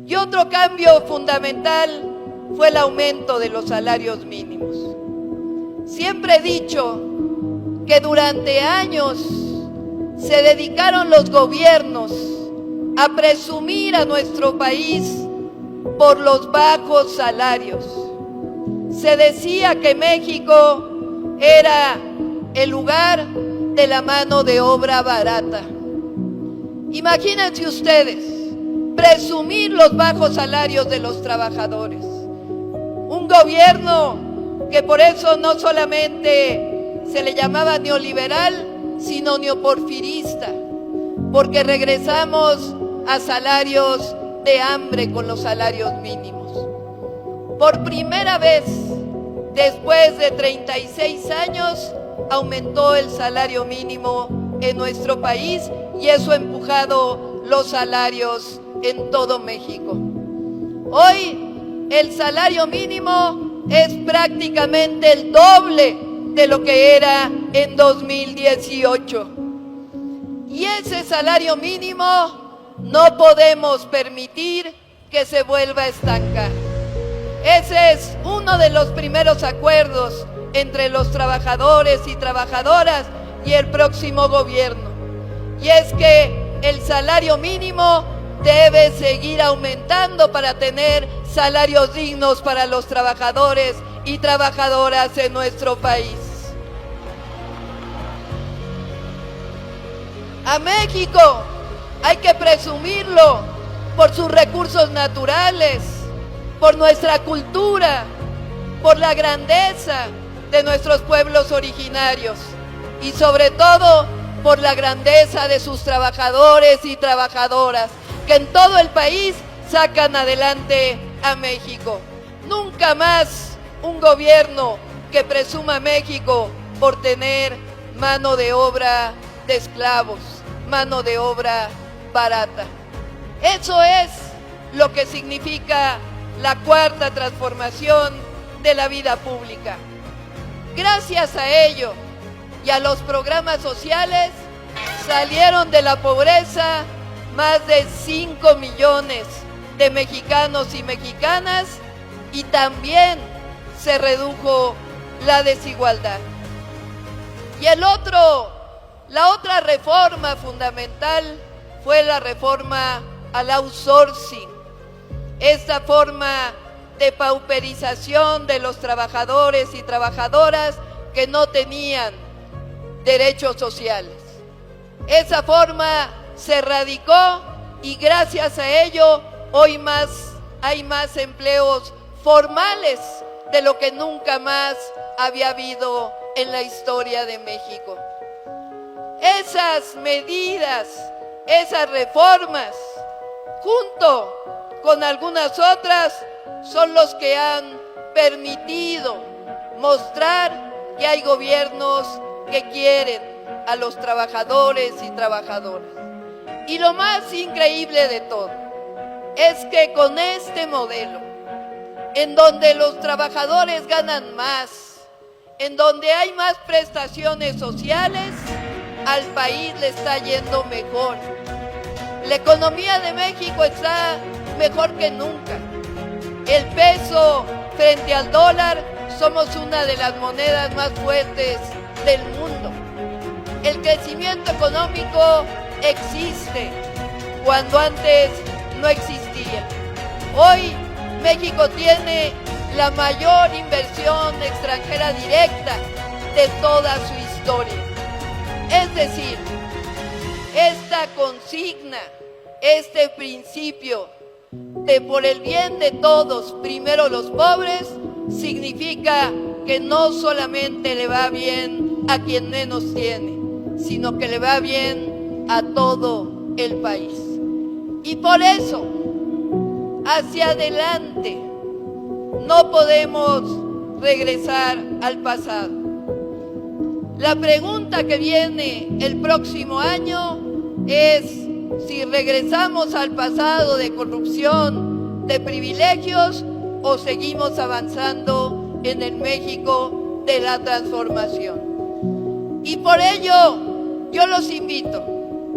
Y otro cambio fundamental fue el aumento de los salarios mínimos. Siempre he dicho que durante años se dedicaron los gobiernos a presumir a nuestro país por los bajos salarios. Se decía que México era el lugar de la mano de obra barata. Imagínense ustedes, presumir los bajos salarios de los trabajadores. Un gobierno que por eso no solamente se le llamaba neoliberal, sino neoporfirista, porque regresamos a salarios de hambre con los salarios mínimos. Por primera vez, después de 36 años, aumentó el salario mínimo en nuestro país y eso ha empujado los salarios en todo México. Hoy el salario mínimo es prácticamente el doble de lo que era en 2018. Y ese salario mínimo no podemos permitir que se vuelva a estancar. Ese es uno de los primeros acuerdos entre los trabajadores y trabajadoras y el próximo gobierno. Y es que el salario mínimo debe seguir aumentando para tener salarios dignos para los trabajadores y trabajadoras en nuestro país. A México hay que presumirlo por sus recursos naturales, por nuestra cultura, por la grandeza de nuestros pueblos originarios y sobre todo por la grandeza de sus trabajadores y trabajadoras que en todo el país sacan adelante a México. Nunca más un gobierno que presuma a México por tener mano de obra de esclavos, mano de obra barata. Eso es lo que significa la cuarta transformación de la vida pública. Gracias a ello y a los programas sociales salieron de la pobreza más de 5 millones de mexicanos y mexicanas y también se redujo la desigualdad. Y la otra reforma fundamental fue la reforma al outsourcing. Esta forma de pauperización de los trabajadores y trabajadoras que no tenían derechos sociales. Esa forma se erradicó y gracias a ello hoy hay más empleos formales de lo que nunca más había habido en la historia de México. Esas medidas, esas reformas, junto con algunas otras, son los que han permitido mostrar que hay gobiernos que quieren a los trabajadores y trabajadoras. Y lo más increíble de todo es que con este modelo, en donde los trabajadores ganan más, en donde hay más prestaciones sociales, al país le está yendo mejor. La economía de México está mejor que nunca. El peso frente al dólar, somos una de las monedas más fuertes del mundo. El crecimiento económico existe cuando antes no existía. Hoy México tiene la mayor inversión extranjera directa de toda su historia. Es decir, esta consigna, este principio de por el bien de todos, primero los pobres, significa que no solamente le va bien a quien menos tiene, sino que le va bien a todo el país. Y por eso, hacia adelante, no podemos regresar al pasado. La pregunta que viene el próximo año es si regresamos al pasado de corrupción, de privilegios, o seguimos avanzando en el México de la transformación. Y por ello, yo los invito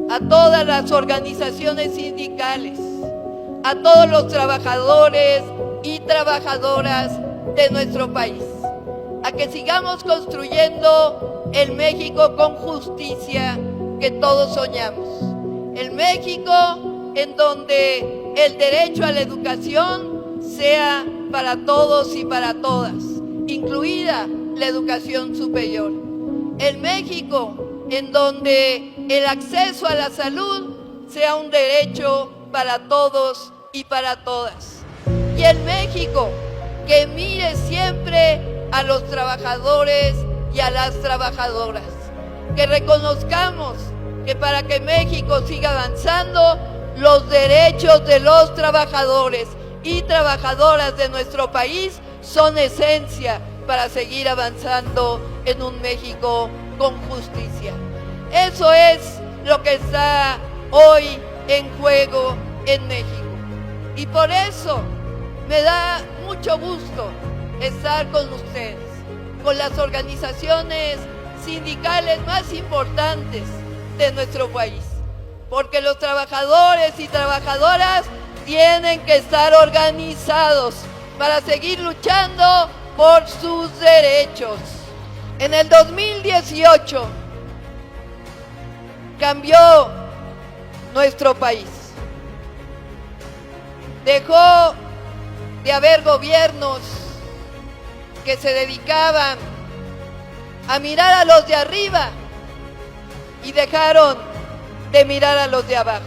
a todas las organizaciones sindicales, a todos los trabajadores y trabajadoras de nuestro país, a que sigamos construyendo el México con justicia que todos soñamos, el México en donde el derecho a la educación sea para todos y para todas, incluida la educación superior, el México en donde el acceso a la salud sea un derecho para todos y para todas, y el México que mire siempre a los trabajadores y a las trabajadoras, que reconozcamos que para que México siga avanzando, los derechos de los trabajadores y trabajadoras de nuestro país son esencia para seguir avanzando en un México con justicia. Eso es lo que está hoy en juego en México. Y por eso me da mucho gusto estar con ustedes, con las organizaciones sindicales más importantes de nuestro país, porque los trabajadores y trabajadoras tienen que estar organizados para seguir luchando por sus derechos. En el 2018 cambió nuestro país. Dejó de haber gobiernos que se dedicaban a mirar a los de arriba y dejaron de mirar a los de abajo.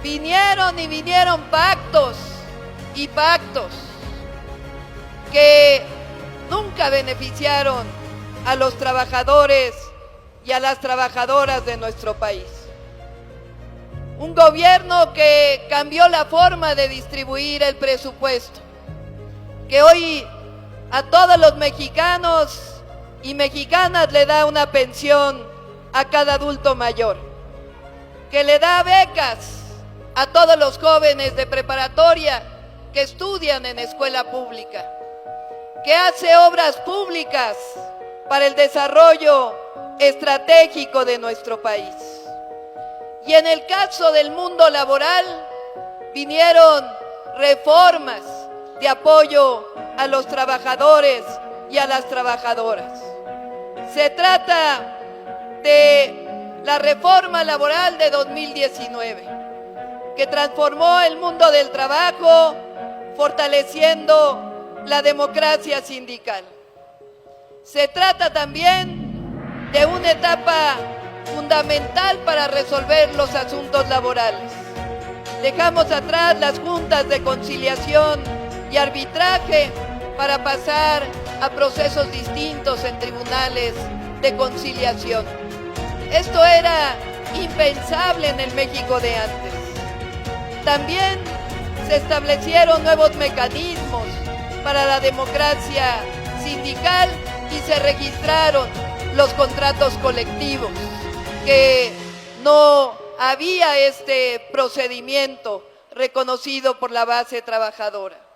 Vinieron pactos y pactos que nunca beneficiaron a los trabajadores y a las trabajadoras de nuestro país. Un gobierno que cambió la forma de distribuir el presupuesto, que hoy a todos los mexicanos y mexicanas le da una pensión a cada adulto mayor, que le da becas a todos los jóvenes de preparatoria que estudian en escuela pública, que hace obras públicas para el desarrollo estratégico de nuestro país. Y en el caso del mundo laboral, vinieron reformas de apoyo a los trabajadores y a las trabajadoras. Se trata de la reforma laboral de 2019, que transformó el mundo del trabajo, fortaleciendo la democracia sindical. Se trata también de una etapa fundamental para resolver los asuntos laborales. Dejamos atrás las juntas de conciliación y arbitraje para pasar a procesos distintos en tribunales de conciliación. Esto era impensable en el México de antes. También se establecieron nuevos mecanismos para la democracia sindical y se registraron los contratos colectivos, que no había este procedimiento reconocido por la base trabajadora.